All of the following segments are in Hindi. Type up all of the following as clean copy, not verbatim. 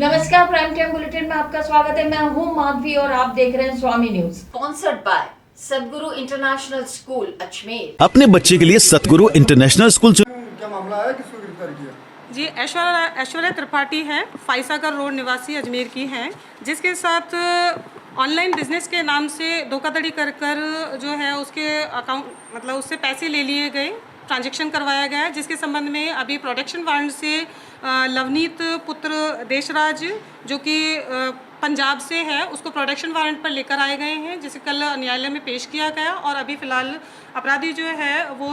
नमस्कार, प्राइम टाइम बुलेटिन में आपका स्वागत है। मैं हूं माधवी और आप देख रहे हैं स्वामी न्यूज। स्पॉन्सर्ड बाय सदगुरु इंटरनेशनल स्कूल अजमेर। अपने बच्चे के लिए सतगुरु इंटरनेशनल स्कूल क्या मामला है, किसको गिरफ्तार किया? जी, ऐश्वर्या त्रिपाठी है, फाइसागर रोड निवासी अजमेर की है, जिसके साथ ऑनलाइन बिजनेस के नाम से धोखाधड़ी कर जो है उसके अकाउंट मतलब उससे पैसे ले लिए गए, ट्रांजैक्शन करवाया गया है, जिसके संबंध में अभी प्रोटेक्शन वारंट से लवनीत पुत्र देशराज जो कि पंजाब से है उसको प्रोटेक्शन वारंट पर लेकर आए गए हैं, जिसे कल न्यायालय में पेश किया गया और अभी फिलहाल अपराधी जो है वो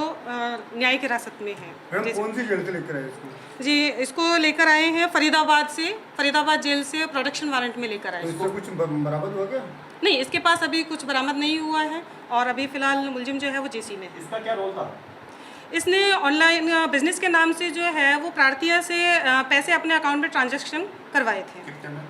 न्यायिक हिरासत में है। कौन सी जेल से लेकर आए इसको? जी, इसको लेकर आए हैं फरीदाबाद जेल से प्रोटेक्शन वारंट में लेकर आए। तो इससे कुछ बरामद हुआ क्या? नहीं, इसके पास अभी कुछ बरामद नहीं हुआ है और अभी फिलहाल मुलजिम जो है वो जेसी में है। इसका क्या रोल था? इसने ऑनलाइन बिजनेस के नाम से जो है वो प्रार्थिया से पैसे अपने अकाउंट में ट्रांजैक्शन करवाए थे। कितने में?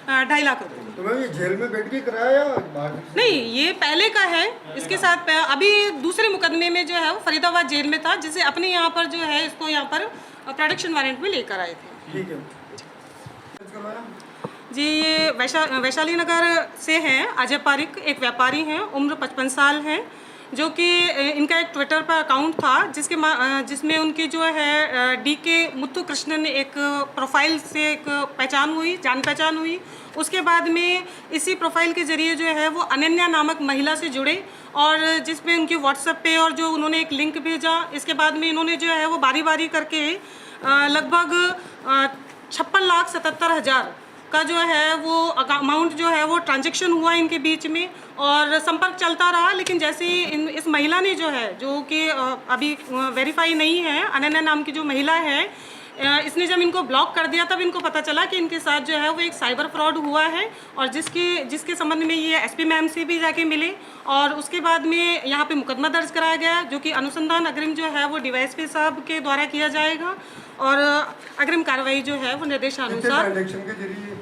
2.5 लाख रुपए। तो मैं ये जेल में बैठ के कराया या बाहर से? नहीं, ये पहले का है। इसके साथ अभी दूसरे मुकदमे में जो है वो फरीदाबाद जेल में था, जिसे अपने यहाँ पर जो है इसको यहाँ पर प्रोटेक्शन वारंट में लेकर आए थे। ठीक है। जी, ये वैशाली नगर से हैं अजय पारिक, एक व्यापारी हैं, उम्र 55 साल है, जो कि इनका एक ट्विटर पर अकाउंट था जिसमें उनकी जो है डीके मुत्थु कृष्णन एक प्रोफाइल से एक जान पहचान हुई। उसके बाद में इसी प्रोफाइल के जरिए जो है वो अनन्या नामक महिला से जुड़े और जिसमें उनकी व्हाट्सएप पे और जो उन्होंने एक लिंक भेजा। इसके बाद में इन्होंने जो है वो बारी बारी करके लगभग 56,77,000 का जो है वो अमाउंट जो है वो ट्रांजैक्शन हुआ इनके बीच में और संपर्क चलता रहा। लेकिन जैसे ही इस महिला ने जो है, जो कि अभी वेरीफाई नहीं है, अनन्या नाम की जो महिला है, इसने जब इनको ब्लॉक कर दिया तब इनको पता चला कि इनके साथ जो है वो एक साइबर फ्रॉड हुआ है और जिसके संबंध में ये एसपी मैम से भी जाके मिले और उसके बाद में यहाँ पे मुकदमा दर्ज कराया गया, जो कि अनुसंधान अग्रिम जो है वो डीवाईएसपी साहब के द्वारा किया जाएगा और अग्रिम कार्रवाई जो है वो निर्देशानुसार। ट्रांजैक्शन के जरिए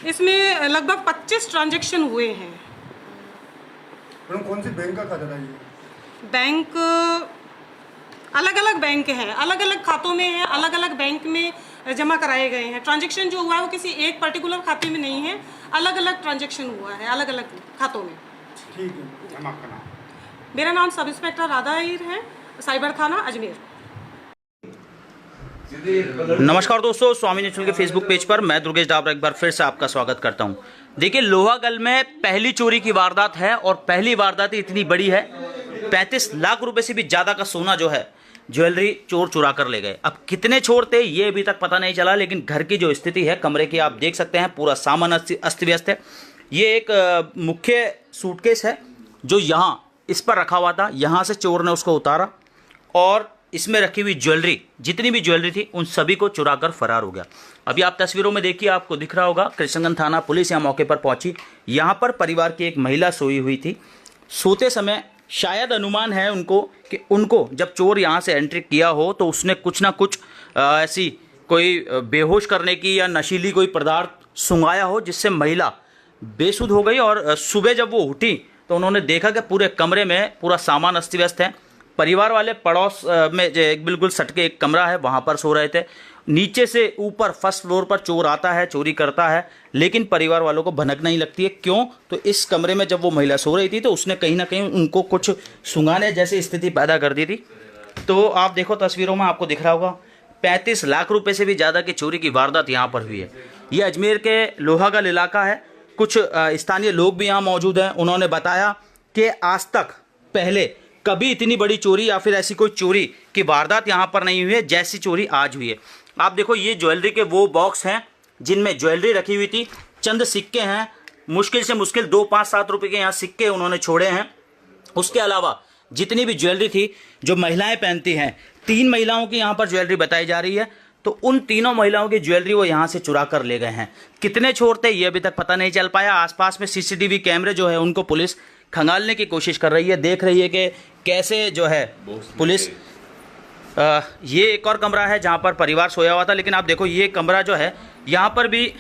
इसमें लगभग 25 ट्रांजैक्शन हुए हैं। कौन सी बैंक का खाता था ये? बैंक अलग अलग बैंक हैं, अलग अलग खातों में है, अलग अलग बैंक में जमा कराए गए हैं। ट्रांजैक्शन जो हुआ है वो किसी एक पर्टिकुलर खाते में नहीं है, अलग अलग ट्रांजैक्शन हुआ है अलग अलग खातों में। ठीक है। आपका नाम? मेरा नाम सब इंस्पेक्टर राधा अहीर है, साइबर थाना अजमेर। नमस्कार दोस्तों, स्वामी न्यूज के फेसबुक पेज पर मैं दुर्गेश डाबरा एक बार फिर से आपका स्वागत करता हूं। देखिए, लोहागल में पहली चोरी की वारदात है और पहली वारदात इतनी बड़ी है, 35 लाख रुपए से भी ज्यादा का सोना जो है ज्वेलरी चोर चुरा कर ले गए। अब कितने चोर थे ये अभी तक पता नहीं चला, लेकिन घर की जो स्थिति है कमरे की आप देख सकते हैं, पूरा सामान अस्त व्यस्त है। ये एक मुख्य सूटकेस है जो यहाँ इस पर रखा हुआ था, यहाँ से चोर ने उसको उतारा और इसमें रखी हुई ज्वेलरी, जितनी भी ज्वेलरी थी उन सभी को चुरा कर फरार हो गया। अभी आप तस्वीरों में देखिए, आपको दिख रहा होगा कृष्णगंज थाना पुलिस यहाँ मौके पर पहुंची। यहाँ पर परिवार की एक महिला सोई हुई थी। सोते समय शायद अनुमान है उनको कि उनको जब चोर यहाँ से एंट्री किया हो तो उसने कुछ ना कुछ ऐसी कोई बेहोश करने की या नशीली कोई पदार्थ सूंघाया हो, जिससे महिला बेसुध हो गई और सुबह जब वो उठी तो उन्होंने देखा कि पूरे कमरे में पूरा सामान अस्त व्यस्त है। परिवार वाले पड़ोस में जो एक बिल्कुल सटके एक कमरा है वहाँ पर सो रहे थे। नीचे से ऊपर फर्स्ट फ्लोर पर चोर आता है, चोरी करता है, लेकिन परिवार वालों को भनक नहीं लगती है। क्यों? तो इस कमरे में जब वो महिला सो रही थी तो उसने कहीं ना कहीं उनको कुछ सुंघाने जैसी स्थिति पैदा कर दी थी। तो आप देखो तस्वीरों में आपको दिख रहा होगा, 35 लाख रुपए से भी ज़्यादा की चोरी की वारदात यहाँ पर हुई है। ये अजमेर के लोहागल इलाका है। कुछ स्थानीय लोग भी यहाँ मौजूद हैं। उन्होंने बताया कि आज तक पहले कभी इतनी बड़ी चोरी या फिर ऐसी कोई चोरी की वारदात यहाँ पर नहीं हुई है जैसी चोरी आज हुई है। आप देखो, ये ज्वेलरी के वो बॉक्स हैं जिनमें ज्वेलरी रखी हुई थी, चंद सिक्के हैं, मुश्किल से मुश्किल 2, 5, 7 रुपए के यहाँ सिक्के उन्होंने छोड़े हैं। उसके अलावा जितनी भी ज्वेलरी थी जो महिलाएं पहनती हैं, 3 महिलाओं की यहाँ पर ज्वेलरी बताई जा रही है, तो उन तीनों महिलाओं की ज्वेलरी वो यहाँ से चुरा कर ले गए हैं। कितने चोर थे ये अभी तक पता नहीं चल पाया। आसपास में सीसीटीवी कैमरे जो है उनको पुलिस खंगालने की कोशिश कर रही है, देख रही है कि कैसे जो है पुलिस। ये एक और कमरा है जहाँ पर परिवार सोया हुआ था, लेकिन आप देखो ये कमरा जो है यहाँ पर भी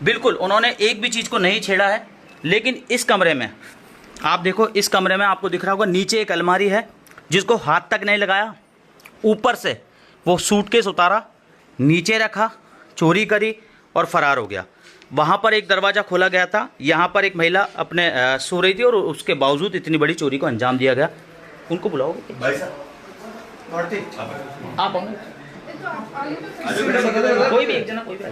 बिल्कुल उन्होंने एक भी चीज़ को नहीं छेड़ा है। लेकिन इस कमरे में आप देखो, इस कमरे में आपको दिख रहा होगा नीचे एक अलमारी है जिसको हाथ तक नहीं लगाया, ऊपर से वो सूटकेस उतारा, नीचे रखा, चोरी करी और फरार हो गया। वहाँ पर एक दरवाज़ा खोला गया था, यहाँ पर एक महिला अपने सो रही थी और उसके बावजूद इतनी बड़ी चोरी को अंजाम दिया गया। उनको बुलाओगे भाई साहब आप आओ। कोई भी एक जना, कोई भी।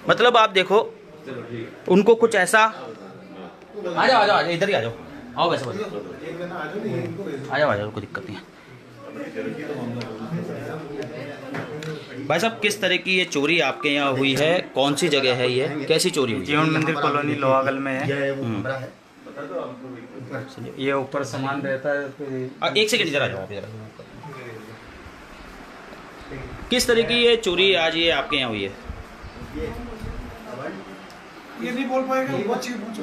मतलब आप देखो, उनको कुछ ऐसा, आ जाओ आ जाओ इधर ही आ जाओ, आओ वैसे आ जाओ, कोई दिक्कत नहीं है। भाई साहब, किस तरह की ये चोरी आपके यहाँ हुई है, कौन सी जगह है, ये कैसी चोरी हुई? जीवन मंदिर कॉलोनी लोहागल में है। ये ऊपर सामान रहता है। एक सेकंड इधर आ जाओ आप इधर। किस तरह की ये चोरी आज ये आपके यहाँ हुई है? ये नहीं बोल पाएगा, वो चीज पूछो।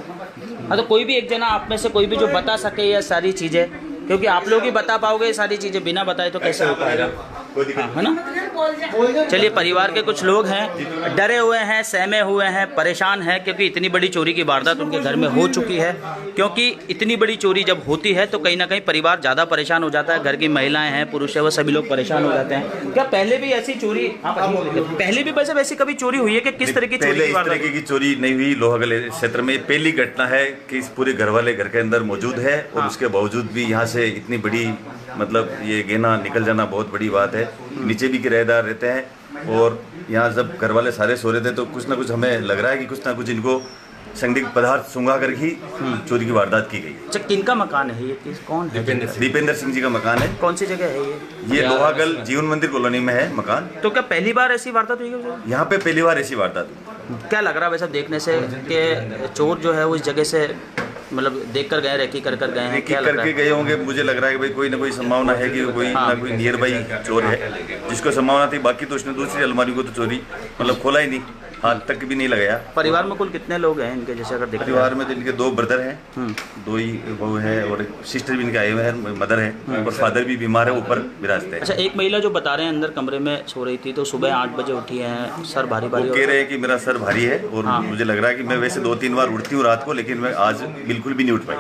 हाँ, तो कोई भी एक जना आप में से कोई भी जो बता सके ये सारी चीज़ें, क्योंकि आप लोग ही बता पाओगे ये सारी चीज़ें, बिना बताए तो कैसे हो पाएगा, हाँ, है ना? चलिए, परिवार के कुछ लोग हैं, डरे हुए हैं, सहमे हुए हैं, परेशान हैं, क्योंकि इतनी बड़ी चोरी की वारदात उनके घर में हो चुकी है। क्योंकि इतनी बड़ी चोरी जब होती है तो कहीं ना कहीं परिवार ज़्यादा परेशान हो जाता है, घर की महिलाएं हैं, पुरुष है, वो सभी लोग परेशान हो जाते हैं। क्या पहले भी ऐसी चोरी, पहले भी वैसे वैसी कभी चोरी हुई है कि किस तरह की चोरी? पहले इस तरीके की चोरी नहीं हुई लोहागल क्षेत्र में, पहली घटना है कि इस पूरे घर वाले घर के अंदर मौजूद है और उसके बावजूद भी यहाँ से इतनी बड़ी, मतलब ये गहना निकल जाना बहुत बड़ी बात है। नीचे भी किराएदार रहते हैं और यहाँ जब घर वाले सारे सो रहे थे तो कुछ ना कुछ हमें लग रहा है कि कुछ ना कुछ इनको संदिग्ध पदार्थ सूंघा कर ही चोरी की वारदात की गई। अच्छा, किनका मकान है ये, कौन है? दीपेंद्र सिंह जी का मकान है। कौन सी जगह है ये लोहागल जीवन मंदिर कॉलोनी में है मकान। तो क्या पहली बार ऐसी वारदात हुई है? यहाँ पे पहली बार ऐसी वारदात हुई। क्या लग रहा है वैसे देखने से कि चोर जो है वो इस जगह से मतलब देख कर गए, रेकी कर गए हैं? क्या करके गए होंगे, मुझे लग रहा है कि भाई कोई ना कोई संभावना है कि कोई ना कोई नियर बाई चोर है जिसको संभावना थी। बाकी तो उसने दूसरी अलमारी को तो चोरी मतलब खोला ही नहीं, हाथ तक भी नहीं लगाया। परिवार में कुल कितने लोग हैं इनके, जैसे अगर देखते परिवार में तो इनके 2 ब्रदर हैं, 2 ही बहू है और सिस्टर भी इनके आए हुए हैं, मदर है और फादर भी बीमार है, ऊपर विराजते हैं। अच्छा, एक महिला जो बता रहे हैं अंदर कमरे में सो रही थी तो सुबह 8 बजे उठी है, सर भारी भारी कह रहे हैं कि मेरा सर भारी है और मुझे लग रहा है कि मैं वैसे 2-3 बार उठती हूँ रात को, लेकिन मैं आज बिल्कुल भी नहीं उठ पाई।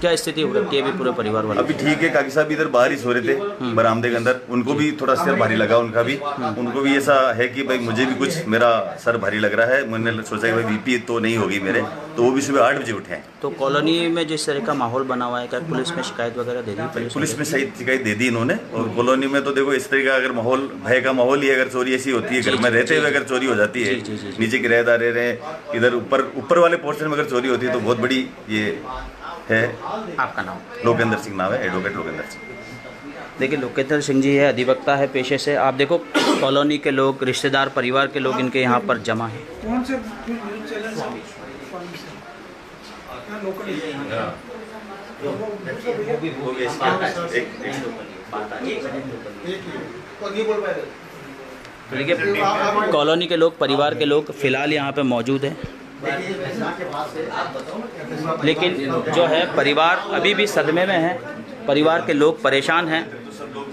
क्या स्थिति हो रही है अभी पूरे परिवार वाले? अभी ठीक है, काकी साहब इधर बाहर ही सो रहे थे बरामदे के अंदर, उनको भी थोड़ा सर भारी लगा, उनका भी, उनको भी ऐसा है कि भाई मुझे भी कुछ मेरा सर भारी लग रहा है। मैंने सोचा कि भाई बीपी तो नहीं होगी मेरे, तो वो भी सुबह 8 बजे उठे हैं। तो कॉलोनी में जिस तरह का माहौल बना हुआ है, क्या पुलिस में शिकायत वगैरह दे दी? पुलिस में सही शिकायत दे दी इन्होंने। और कॉलोनी में तो देखो इस तरह का अगर माहौल, भय का माहौल ही, अगर चोरी ऐसी होती है घर में रहते हुए अगर चोरी हो जाती है, नीचे किराएदार रह रहे हैं, इधर ऊपर वाले पोर्शन में अगर चोरी होती है तो बहुत बड़ी ये है। आपका नाम? लोकेंद्र सिंह नाम है, एडवोकेट लोकेंद्र सिंह। देखिए, लोकेंद्र सिंह जी है, अधिवक्ता है पेशे से। आप देखो, कॉलोनी के लोग, रिश्तेदार, परिवार के लोग इनके यहाँ पर जमा हैं। कौन से न्यूज़ चैनल से? देखिए, कॉलोनी के लोग, परिवार के लोग फिलहाल यहाँ पे मौजूद हैं, लेकिन जो है परिवार अभी भी सदमे में है, परिवार के लोग परेशान हैं।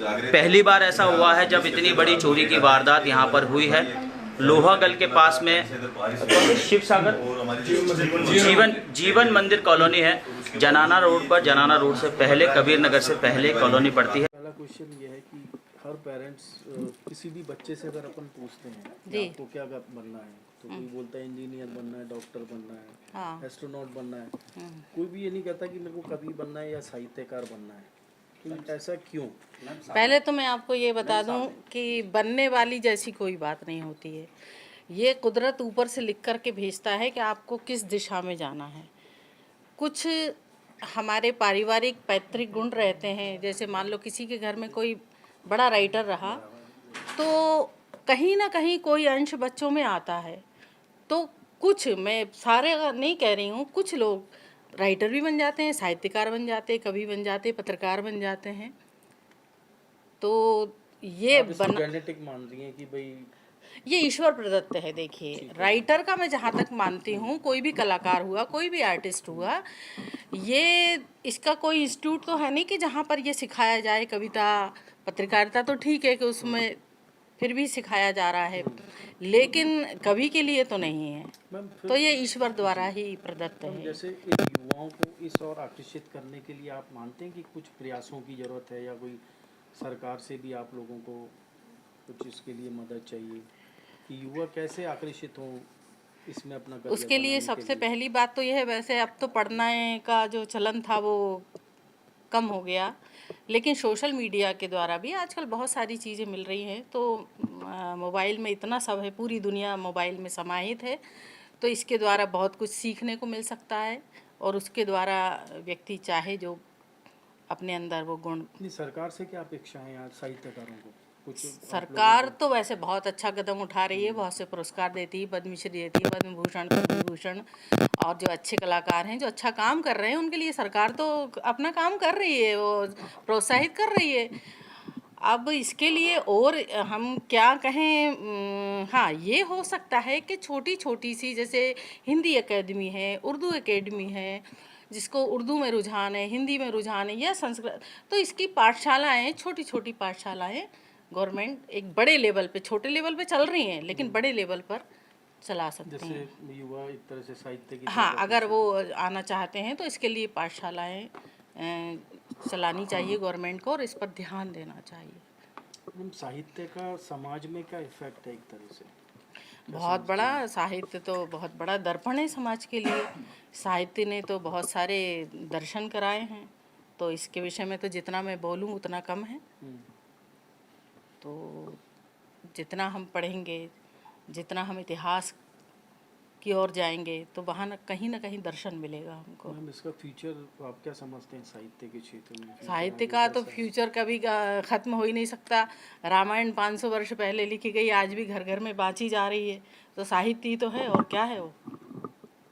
पहली बार ऐसा हुआ है जब इतनी बड़ी चोरी की वारदात यहाँ पर हुई है। लोहागल के पास में शिव सागर जीवन मंदिर कॉलोनी है, जनाना रोड पर, जनाना रोड से पहले, कबीर नगर से पहले कॉलोनी पड़ती है। पहला क्वेश्चन ये है कि हर पेरेंट्स किसी भी बच्चे से अगर अपन पूछते हैं जी, आपको क्या बनना है, तो कोई बोलता है इंजीनियर बनना है, डॉक्टर बनना है, हाँ, एस्ट्रोनॉट बनना है। कोई भी ये नहीं कहता कि मेरे को कवि बनना है या साहित्यकार बनना है। तो ऐसा क्यों? पहले तो मैं आपको ये बता दूं कि बनने वाली जैसी कोई बात नहीं होती है। ये कुदरत ऊपर से लिख कर के भेजता है कि आपको किस दिशा में जाना है। कुछ हमारे पारिवारिक पैतृक गुण रहते हैं, जैसे मान लो किसी के घर में कोई बड़ा राइटर रहा तो कहीं ना कहीं कोई अंश बच्चों में आता है। तो कुछ, मैं सारे नहीं कह रही हूँ, कुछ लोग राइटर भी बन जाते हैं, साहित्यकार बन जाते हैं, कवि बन जाते हैं, पत्रकार बन जाते हैं। तो ये जेनेटिक मान रही हैं कि भाई ये ईश्वर प्रदत्त है। देखिए, राइटर का मैं जहाँ तक मानती हूँ, कोई भी कलाकार हुआ, कोई भी आर्टिस्ट हुआ, ये इसका कोई इंस्टीट्यूट तो है नहीं कि जहाँ पर ये सिखाया जाए। कविता, पत्रकारिता तो ठीक है कि उसमें फिर भी सिखाया जा रहा है, लेकिन कवि के लिए तो नहीं है। तो ये ईश्वर द्वारा ही प्रदत्त है। जैसे इन युवाओं को इस और आकर्षित करने के लिए आप मानते हैं कि कुछ प्रयासों की ज़रूरत है, या कोई सरकार से भी आप लोगों को कुछ इसके लिए मदद चाहिए? कि युवा कैसे आकर्षित हो इसमें अपना करियर उसके लिए बनाने के सबसे लिए? पहली बात तो यह है, वैसे अब तो पढ़ने का जो चलन था वो कम हो गया, लेकिन सोशल मीडिया के द्वारा भी आजकल बहुत सारी चीज़ें मिल रही हैं। तो मोबाइल में इतना सब है, पूरी दुनिया मोबाइल में समाहित है, तो इसके द्वारा बहुत कुछ सीखने को मिल सकता है और उसके द्वारा व्यक्ति चाहे जो अपने अंदर वो गुण। नहीं, सरकार से क्या अपेक्षा है यार साहित्यकारों को? कुछ सरकार तो वैसे बहुत अच्छा कदम उठा रही है, बहुत से पुरस्कार देती है, पद्मश्री देती है, पद्म भूषण, पद्म विभूषण। और जो अच्छे कलाकार हैं, जो अच्छा काम कर रहे हैं, उनके लिए सरकार तो अपना काम कर रही है, वो प्रोत्साहित कर रही है। अब इसके लिए और हम क्या कहें, हाँ ये हो सकता है कि छोटी छोटी सी, जैसे हिंदी एकेडमी है, उर्दू एकेडमी है, जिसको उर्दू में रुझान है, हिंदी में रुझान है, या संस्कृत, तो इसकी पाठशालाएँ, छोटी छोटी पाठशालाएँ गवर्नमेंट एक बड़े लेवल पे, छोटे लेवल पे चल रही हैं, लेकिन बड़े लेवल पर चला सकते जैसे हैं। युवा एक तरह से साहित्य की हाँ, तरफ अगर वो आना चाहते हैं तो इसके लिए पाठशालाएँ चलानी चाहिए गवर्नमेंट को, और इस पर ध्यान देना चाहिए। मैम, साहित्य का समाज में क्या इफेक्ट है एक तरह से? बहुत बड़ा, साहित्य तो बहुत बड़ा दर्पण है समाज के लिए। साहित्य ने तो बहुत सारे दर्शन कराए हैं, तो इसके विषय में तो जितना मैं बोलूँ उतना कम है। तो जितना हम पढ़ेंगे, जितना हम इतिहास की ओर जाएंगे, तो वहाँ न कहीं दर्शन मिलेगा हमको। मैम, इसका फ्यूचर आप क्या समझते हैं साहित्य के क्षेत्र में? साहित्य का तो फ्यूचर कभी ख़त्म हो ही नहीं सकता। रामायण 500 वर्ष पहले लिखी गई, आज भी घर घर में बाँची जा रही है, तो साहित्य ही तो है, और क्या है वो?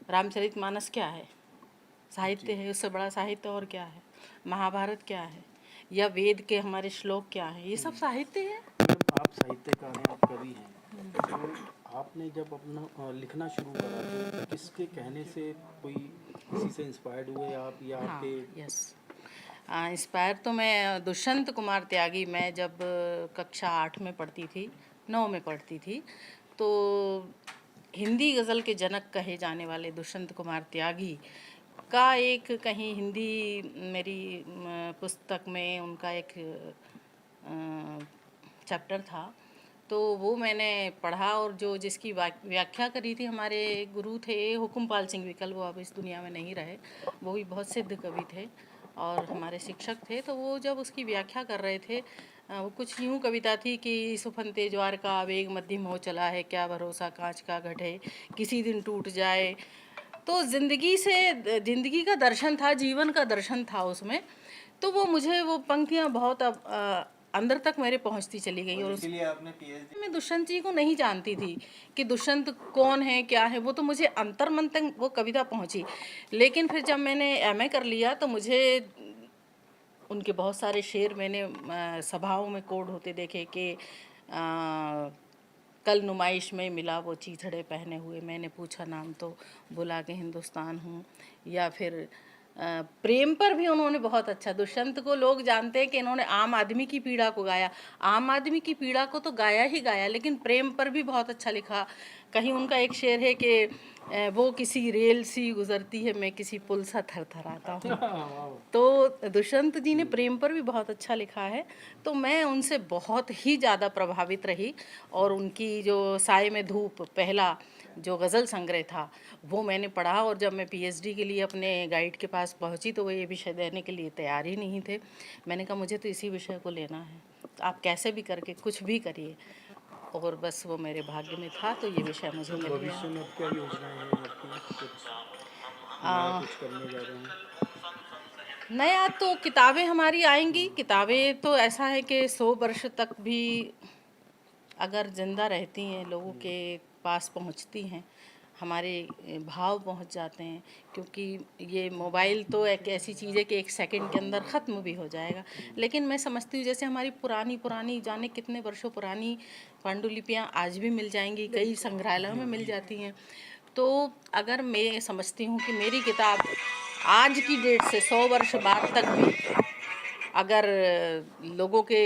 रामचरितमानस क्या है? साहित्य है, उससे बड़ा साहित्य और क्या है? महाभारत क्या है? या वेद के हमारे श्लोक क्या हैं? ये सब साहित्य है। मैम, आप साहित्यकार हैं, आप कवि हैं, तो आपने जब अपना लिखना शुरू करा तो किसके कहने से, कोई किसी से इंस्पायर्ड हुए आप, या हाँ, आपके? यस, इंस्पायर तो मैं दुष्यंत कुमार त्यागी, मैं जब कक्षा 8 में पढ़ती थी, 9 में पढ़ती थी, तो हिंदी गज़ल के जनक कहे जाने वाले दुष्यंत कुमार त्यागी का एक कहीं हिंदी मेरी पुस्तक में उनका एक चैप्टर था, तो वो मैंने पढ़ा, और जो जिसकी व्याख्या करी थी हमारे गुरु थे हुकुमपाल सिंह विकल, वो अब इस दुनिया में नहीं रहे, वो भी बहुत सिद्ध कवि थे और हमारे शिक्षक थे। तो वो जब उसकी व्याख्या कर रहे थे, वो कुछ यूँ कविता थी कि सुफनते ज्वार का आवेग मध्यम हो चला है, क्या भरोसा कांच का घट है, किसी दिन टूट जाए। तो ज़िंदगी का दर्शन था, जीवन का दर्शन था उसमें। तो वो मुझे वो पंक्तियाँ बहुत अंदर तक मेरे पहुंचती चली गई। और इसलिए आपने पीएचडी? मैं दुष्यंत जी को नहीं जानती थी कि दुष्यंत कौन है, क्या है, वो तो मुझे अंतर्मन तक वो कविता पहुंची। लेकिन फिर जब मैंने एमए कर लिया तो मुझे उनके बहुत सारे शेर मैंने सभाओं में कोड होते देखे कि कल नुमाइश में मिला वो चीथड़े पहने हुए, मैंने पूछा नाम तो बोला कि हिंदुस्तान हूँ। या फिर प्रेम पर भी उन्होंने बहुत अच्छा, दुष्यंत को लोग जानते हैं कि इन्होंने आम आदमी की पीड़ा को गाया, आम आदमी की पीड़ा को तो गाया ही गाया, लेकिन प्रेम पर भी बहुत अच्छा लिखा। कहीं उनका एक शेर है कि वो किसी रेल सी गुजरती है, मैं किसी पुल सा थरथराता हूँ। तो दुष्यंत जी ने प्रेम पर भी बहुत अच्छा लिखा है। तो मैं उनसे बहुत ही ज़्यादा प्रभावित रही, और उनकी जो साए में धूप पहला जो गज़ल संग्रह था वो मैंने पढ़ा। और जब मैं पीएचडी के लिए अपने गाइड के पास पहुंची तो वो ये विषय देने के लिए तैयार ही नहीं थे। मैंने कहा मुझे तो इसी विषय को लेना है, आप कैसे भी करके कुछ भी करिए, और बस वो मेरे भाग्य में था, तो ये विषय मुझे मिल गया। भविष्य में क्या योजनाएं हैं आपकी? कुछ करने जा रहे हैं? नया तो किताबें हमारी आएंगी। किताबें तो ऐसा है कि 100 वर्ष तक भी अगर ज़िंदा रहती हैं, लोगों के पास पहुंचती हैं, हमारे भाव पहुंच जाते हैं। क्योंकि ये मोबाइल तो एक ऐसी चीज़ है कि 1 सेकंड के अंदर ख़त्म भी हो जाएगा। लेकिन मैं समझती हूँ जैसे हमारी पुरानी जाने कितने वर्षों पुरानी पांडुलिपियाँ आज भी मिल जाएंगी, कई संग्रहालयों में मिल जाती हैं। तो अगर मैं समझती हूँ कि मेरी किताब आज की डेट से 100 वर्ष बाद तक भी अगर लोगों के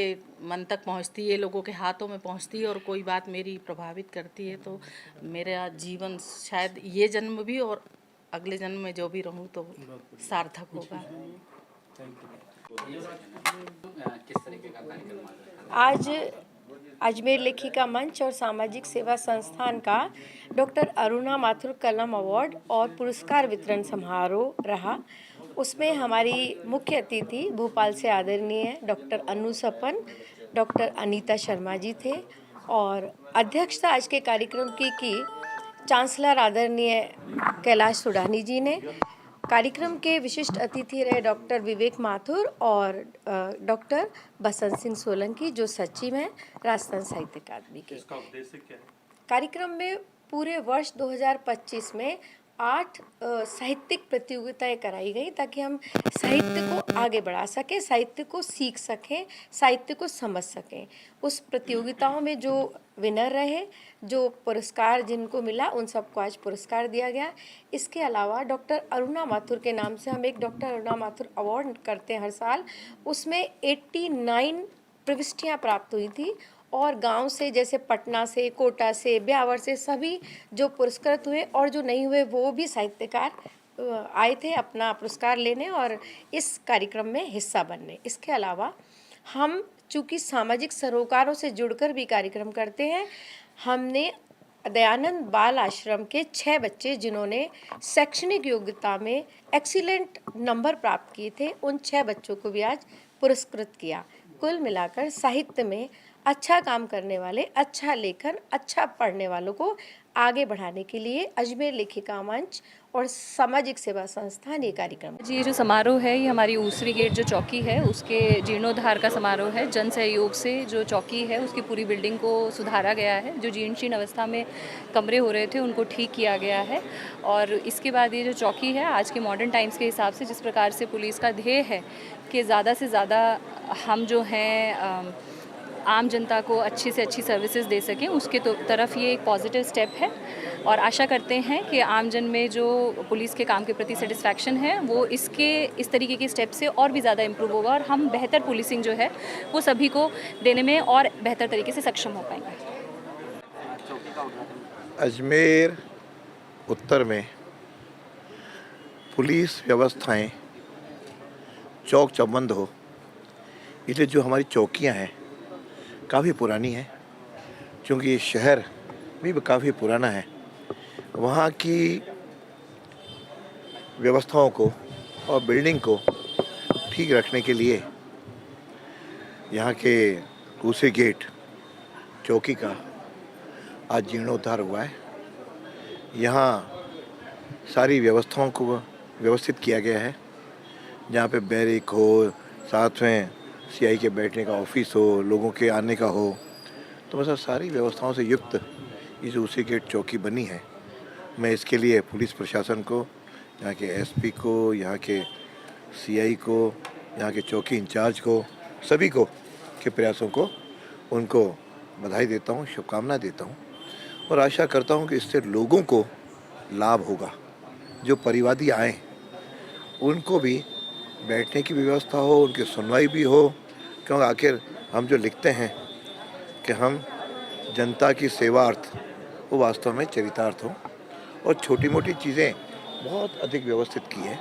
मन तक पहुंचती है, लोगों के हाथों में पहुंचती है, और कोई बात मेरी प्रभावित करती है, तो मेरा जीवन शायद ये जन्म भी और अगले जन्म में जो भी रहूं तो सार्थक होगा। आज अजमेर लेखिका मंच और सामाजिक सेवा संस्थान का डॉक्टर अरुणा माथुर कलम अवार्ड और पुरस्कार वितरण समारोह रहा। उसमें हमारी मुख्य अतिथि भोपाल से आदरणीय डॉक्टर अनु सपन, डॉक्टर अनीता शर्मा जी थे और अध्यक्षता आज के कार्यक्रम की चांसलर आदरणीय कैलाश सुडानी जी ने। कार्यक्रम के विशिष्ट अतिथि रहे डॉक्टर विवेक माथुर और डॉक्टर बसंत सिंह सोलंकी जो सचिव हैं राजस्थान साहित्य अकादमी के। इसका उद्देश्य क्या है? कार्यक्रम में पूरे वर्ष 2025 में 8 साहित्यिक प्रतियोगिताएं कराई गई ताकि हम साहित्य को आगे बढ़ा सकें, साहित्य को सीख सकें, साहित्य को समझ सकें। उस प्रतियोगिताओं में जो विनर रहे, जो पुरस्कार जिनको मिला, उन सबको आज पुरस्कार दिया गया। इसके अलावा डॉक्टर अरुणा माथुर के नाम से हम एक डॉक्टर अरुणा माथुर अवार्ड करते हैं हर साल। उसमें 89 प्रविष्टियाँ प्राप्त हुई थी और गांव से जैसे पटना से, कोटा से, ब्यावर से सभी जो पुरस्कृत हुए और जो नहीं हुए वो भी साहित्यकार आए थे अपना पुरस्कार लेने और इस कार्यक्रम में हिस्सा बनने। इसके अलावा हम चूँकि सामाजिक सरोकारों से जुड़कर भी कार्यक्रम करते हैं, हमने दयानंद बाल आश्रम के 6 बच्चे जिन्होंने शैक्षणिक योग्यता में एक्सीलेंट नंबर प्राप्त किए थे, उन 6 बच्चों को भी आज पुरस्कृत किया। कुल मिलाकर साहित्य में अच्छा काम करने वाले, अच्छा लेखन, अच्छा पढ़ने वालों को आगे बढ़ाने के लिए अजमेर लेखिका मंच और सामाजिक सेवा संस्थान ये कार्यक्रम। जी, ये जो समारोह है ये हमारी ऊसरी गेट जो चौकी है उसके जीर्णोद्धार का समारोह है। जन सहयोग से जो चौकी है उसकी पूरी बिल्डिंग को सुधारा गया है। जो जीर्ण शीर्ण अवस्था में कमरे हो रहे थे उनको ठीक किया गया है और इसके बाद ये जो चौकी है आज के मॉडर्न टाइम्स के हिसाब से जिस प्रकार से पुलिस का ध्येय है कि ज़्यादा से ज़्यादा हम जो हैं आम जनता को अच्छी से अच्छी सर्विसेज दे सकें, उसके तरफ ये एक पॉजिटिव स्टेप है और आशा करते हैं कि आम जन में जो पुलिस के काम के प्रति सेटिस्फैक्शन है वो इस तरीके के स्टेप से और भी ज़्यादा इम्प्रूव होगा और हम बेहतर पुलिसिंग जो है वो सभी को देने में और बेहतर तरीके से सक्षम हो पाएंगे। अजमेर उत्तर में पुलिस व्यवस्थाएं चौक चौबंद हो, इसलिए जो हमारी चौकियां हैं काफ़ी पुरानी है, क्योंकि ये शहर भी काफ़ी पुराना है। वहाँ की व्यवस्थाओं को और बिल्डिंग को ठीक रखने के लिए यहाँ के दूसरे गेट चौकी का आज जीर्णोद्धार हुआ है। यहाँ सारी व्यवस्थाओं को व्यवस्थित किया गया है, जहाँ पे बैरिक हो, साथ में सीआई के बैठने का ऑफिस हो, लोगों के आने का हो, तो मतलब सारी व्यवस्थाओं से युक्त ये जो उसी गेट चौकी बनी है। मैं इसके लिए पुलिस प्रशासन को, यहाँ के एसपी को, यहाँ के सीआई को, यहाँ के चौकी इंचार्ज को, सभी को के प्रयासों को उनको बधाई देता हूँ, शुभकामनाएं देता हूँ और आशा करता हूँ कि इससे लोगों को लाभ होगा। जो परिवादी आए उनको भी बैठने की व्यवस्था हो, उनकी सुनवाई भी हो, क्योंकि आखिर हम जो लिखते हैं कि हम जनता की सेवार्थ, वो वास्तव में चरितार्थ हो और छोटी मोटी चीज़ें बहुत अधिक व्यवस्थित की है।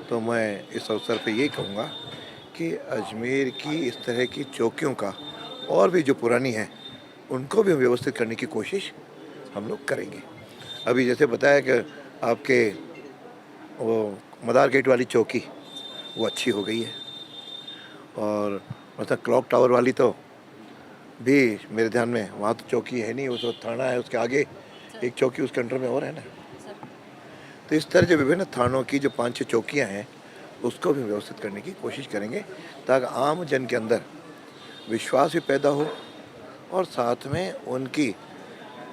तो मैं इस अवसर पे ये कहूँगा कि अजमेर की इस तरह की चौकियों का और भी जो पुरानी हैं उनको भी व्यवस्थित करने की कोशिश हम लोग करेंगे। अभी जैसे बताया कि आपके वो मदार गेट वाली चौकी वो अच्छी हो गई है और मतलब क्लॉक टावर वाली तो भी मेरे ध्यान में, वहाँ तो चौकी है नहीं, वो थाना है, उसके आगे एक चौकी उसके अंडर में और है ना। तो इस तरह जो विभिन्न थानों की जो 5-6 चौकियाँ हैं उसको भी व्यवस्थित करने की कोशिश करेंगे ताकि आम जन के अंदर विश्वास भी पैदा हो और साथ में उनकी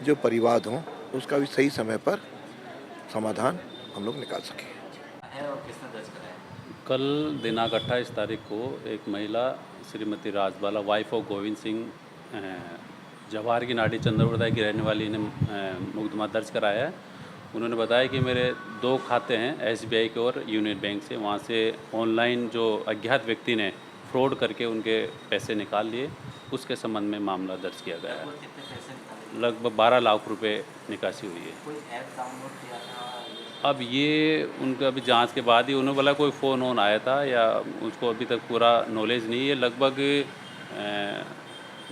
जो परिवाद हो उसका भी सही समय पर समाधान हम लोग निकाल सकें। कल दिनांक 28 तारीख को एक महिला श्रीमती राजबाला वाइफ ऑफ गोविंद सिंह जवाहर की नाडी चंद्रवरदाई की रहने वाली ने मुकदमा दर्ज कराया है। उन्होंने बताया कि मेरे 2 खाते हैं एसबीआई के और यूनियन बैंक से, वहाँ से ऑनलाइन जो अज्ञात व्यक्ति ने फ्रॉड करके उनके पैसे निकाल लिए, उसके संबंध में मामला दर्ज किया गया है। लगभग 12 लाख रुपए निकासी हुई है। अब ये उनका अभी जांच के बाद ही उन्होंने बोला कोई फ़ोन ऑन आया था या उसको अभी तक पूरा नॉलेज नहीं है। लगभग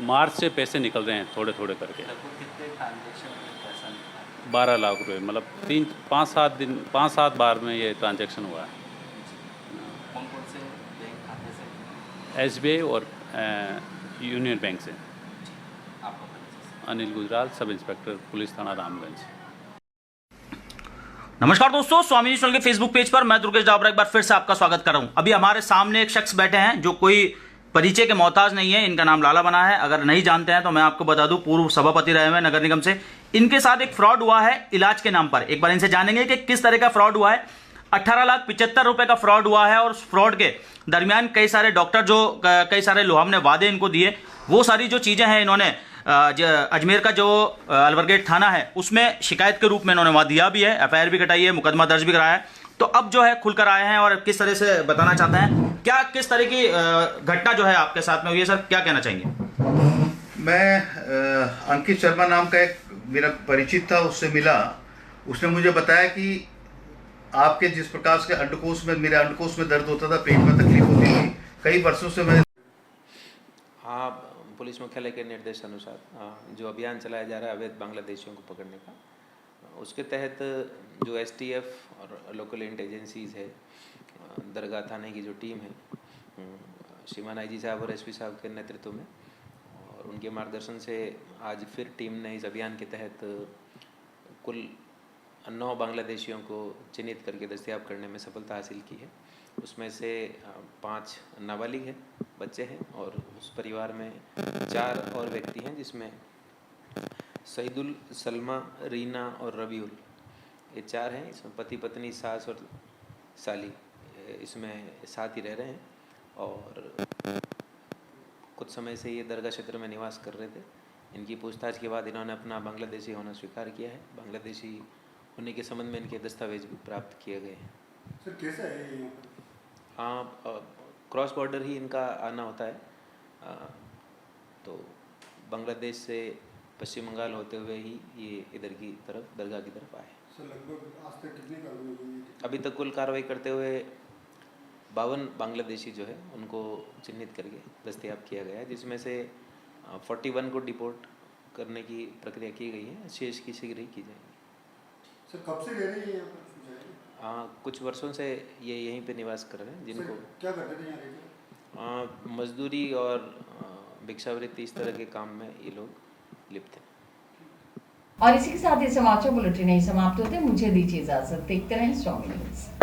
मार्च से पैसे निकल रहे हैं थोड़े थोड़े करके। 12 लाख रुपए, मतलब 5-7 बार में ये ट्रांजैक्शन हुआ है। SBI और यूनियन बैंक से। Anil Gujral, sub inspector police थाना रामगंज। नमस्कार दोस्तों, स्वामी चैनल के फेसबुक पेज पर मैं दुर्गेश डाबरा एक बार फिर से आपका स्वागत कर रहा हूं। अभी हमारे सामने एक शख्स बैठे हैं जो कोई परिचय के मोहताज नहीं है। इनका नाम लाला बना है। अगर नहीं जानते हैं तो मैं आपको बता दूं, पूर्व सभापति रहे हुए नगर निगम से। इनके साथ एक फ्रॉड हुआ है इलाज के नाम पर। एक बार इनसे जानेंगे कि किस तरह का फ्रॉड हुआ है। 18,75,000 रुपए का फ्रॉड हुआ है और उस फ्रॉड के दरमियान कई सारे डॉक्टर जो कई सारे लोहाम ने वादे इनको दिए, वो सारी जो चीजें हैं इन्होंने अजमेर का जो अलवरगेट थाना है उसमें शिकायत के रूप में इन्होंने वहां दिया भी है, FIR भी कटाई है, मुकदमा दर्ज भी कराया है। तो अब जो है खुलकर आए हैं और किस तरह से बताना चाहते हैं, क्या किस तरह की घटना जो है आपके साथ में हुई है, सर क्या कहना चाहेंगे? मैं अंकित शर्मा नाम का एक मेरा परिचित था, उससे मिला। उसने मुझे बताया कि आपके जिस प्रकार से अंडकोश में, मेरे अंडकोश में दर्द होता था, पेट में तकलीफ होती थी, कई वर्षों से मैं। हाँ, पुलिस मुख्यालय के निर्देशानुसार जो अभियान चलाया जा रहा है अवैध बांग्लादेशियों को पकड़ने का, उसके तहत जो STF और लोकल एजेंसीज है, दरगाह थाने की जो टीम है, श्रीमान IG साहब और SP साहब के नेतृत्व में और उनके मार्गदर्शन से आज फिर टीम ने इस अभियान के तहत कुल 9 बांग्लादेशियों को चिन्हित करके दस्तयाब करने में सफलता हासिल की है। उसमें से 5 नाबालिग हैं, बच्चे हैं, और उस परिवार में 4 और व्यक्ति हैं, जिसमें सईदुल, सलमा, रीना और रबीउल, ये 4 हैं। इसमें पति पत्नी, सास और साली इसमें साथ ही रह रहे हैं और कुछ समय से ये दरगाह क्षेत्र में निवास कर रहे थे। इनकी पूछताछ के बाद इन्होंने अपना बांग्लादेशी होना स्वीकार किया है। बांग्लादेशी होने के संबंध में इनके दस्तावेज भी प्राप्त किए गए हैं। सर कैसा है ये? हाँ, क्रॉस बॉर्डर ही इनका आना होता है। तो बांग्लादेश से पश्चिम बंगाल होते हुए ही ये इधर की तरफ, दरगाह की तरफ आए। सर लगभग आज तक कितनी कार्रवाई हुई? अभी तक कुल कार्रवाई करते हुए 52 बांग्लादेशी जो है उनको चिन्हित करके दस्तयाब किया गया है, जिसमें से 41 को डिपोर्ट करने की प्रक्रिया की गई है। शेष की शीघ्र ही की जाएगी। सर कब से रह रही है यहाँ पर? कुछ वर्षों से ये यहीं पे निवास कर रहे हैं। जिनको क्या करते थे यहाँ रहकर? मजदूरी और भिक्षावृत्ति, इस तरह के काम में ये लोग लिप्त हैं। और इसी के साथ ये समाचार बुलेटिन नहीं समाप्त होते। मुझे दीजिए इजाजत। देखते रहें स्वामी न्यूज़।